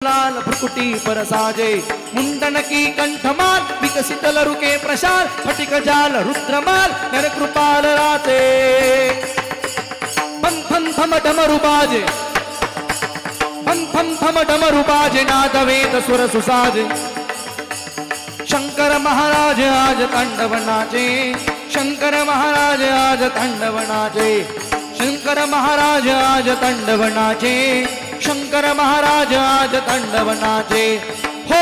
लाल भ्रुकुटी पर साजे मुंडन की कंठमाल विकसित लरुके प्रसार फटिक जाल रुद्रमाल नर कृपाल राते फम फम फम डमरु बाजे फम फम फम डमरु बाजे नाद वेद सुर सुसाजे शंकर महाराज आज तांडव नाचे शंकर महाराज आज तांडव नाचे शंकर महाराज आज तांडव नाचे शंकर महाराज आज तांडव नाचे हो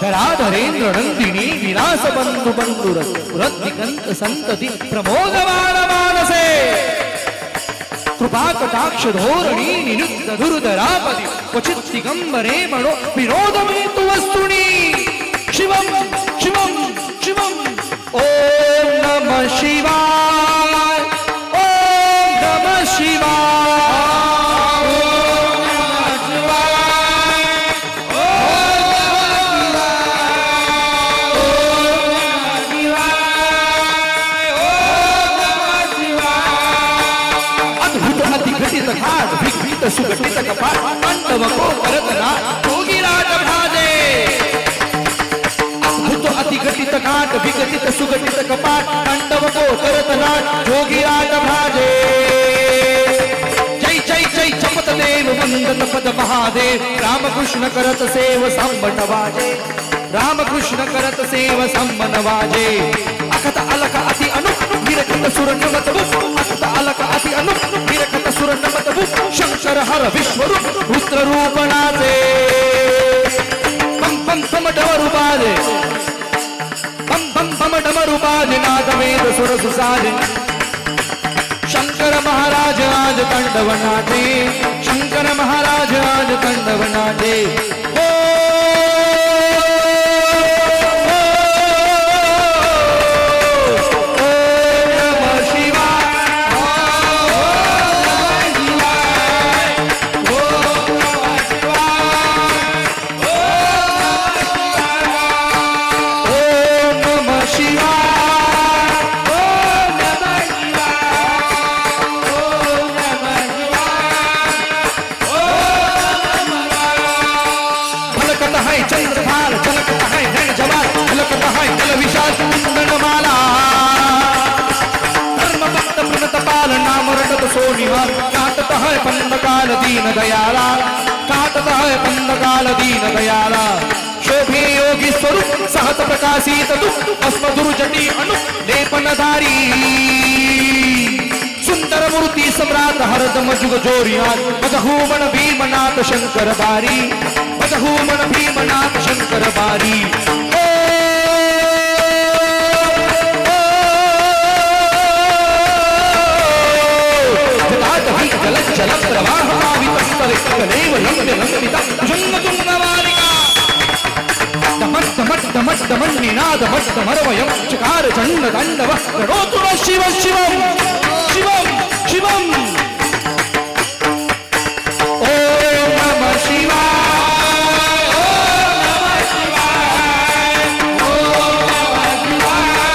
धराधरेंद्र नंदिनी विलास बंधु बंधुर रद्दिकंत संतति प्रमोदमान मानसे कृपा कटाक्ष धोरणी निरुद्ध दुर्धरापति क्वचित दिगंबरे मनो विनोद में तु वस्तुनि शिवम शिवम शिवम ओम नमः शिवाय ओम नमः शिवाय ओम नमः शिवाय ओम नमः शिवाय ओम नमः शिवाय अद्भुत अतिघटित घाट विघटित सुघटित कपाट तांडव को करत नाथ योगीराज भाजे अतिघटित घाट विघटित सुघटित कपाट तांडव को करत नाथ योगीराज भाजे जय जय जय जपत देव वंदन पद महादेव रामकृष्ण करत सेव संबन वाजे रामकृष्ण करत सेव संबन वाजे अखत अलक अति अनुप विरखत सुर नमत अखत अलक अति अनुप विरखत सुर नमत शंकर हर विश्वरूप रुद्र रूप नाचे पम पम पम डमरू बाजे पम पम पम डमरू बाजे नाद वेद सुर सुसाजे शंकर महाराज आज तांडव नाचे शंकर महाराज आज तांडव नाचे ओ नमः शिवाय ओ नमः शिवाय ओ नमः शिवाय ओ नमः झलकत है चंद्रभाल झलकत है रण जवाल झलकत है जल विशाल कुंदनमाला धर्म भक्त प्रणत पाल नाम रटत सोनिहार काटत है पंडकाल दीन दयाला काटत है पंडकाल दीन दयाला शोभे योगी स्वरूप सहत प्रकाशित दुख अस्म दुर्जटी अनु लेपनधारी सुंदर मूर्ति सम्राट हरदम जुग जोरियान बजहूमन भीमनाथ शंकर बारी बजहूमन भीमनाथ शंकर बारी जल जल प्रवाह दमट दमट दमट दमन निनाद मट दमरवयम चकार चंड तांडव रणोतुर शिव शिवम शिवम शिवम ओम नमः शिवाय ओम नमः शिवाय ओम नमः शिवाय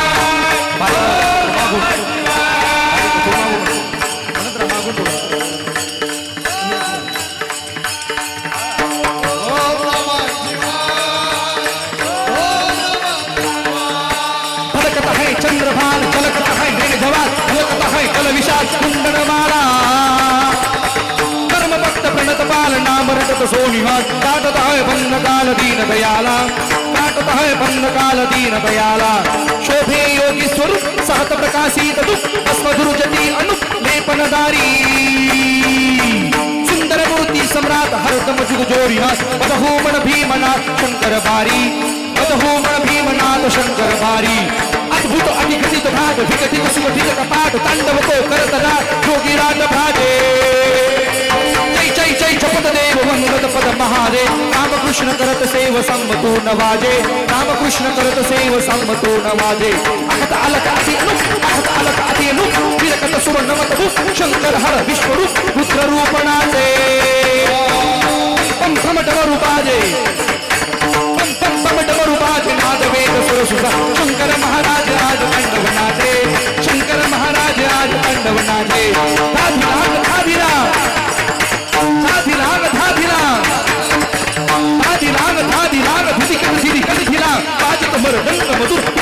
चंद्रभाल झलकत है ऋण जवाल झलकत है कल विशाल कुंडनमाला कर्म भक्त प्रणत पाल नाम रटत सोनिहार काटत है बंद काल दीन दयाला काटत है बंद काल दीन दयाला शोभे योगी स्वरूप सहत प्रकाशित दुख अस्म दुर्जटी अनुप लेपनधारी सुंदर मूर्ति सम्राट हरदम जुग जोरिहार बजहूमन भीमनाथ शंकर बारी बजहूमन भीमनाथ शंकर बारी अद्भुत अतिघटित घाट विघटित सुघटित कपाट तांडव को करत नाथ योगीराज भाजे जय जय जय जपत देव वंदन पद महादेव रामकृष्ण करत सेव संबतु नवाजे रामकृष्ण करत सेव संबतु नवाजे अखत अलक अति अनुप अखत अलक अति अनुप विरकत सुर नमत शंकर हर विश्वरूप रुद्र रूप नाचे पम पम डमरू बाजे पम पम पम डमरू बाजे नाद वेद सुर सुसा शंकर महाराज आज तांडव नाचे शंकर महाराज आज तांडव नाचे थे धाधिरांग धाधिरांग धाधिरांग धाधिरांग धाधिरांग धाधिरांग धिदिकन धिदिकन धिरांग आज कमर रंग मधुर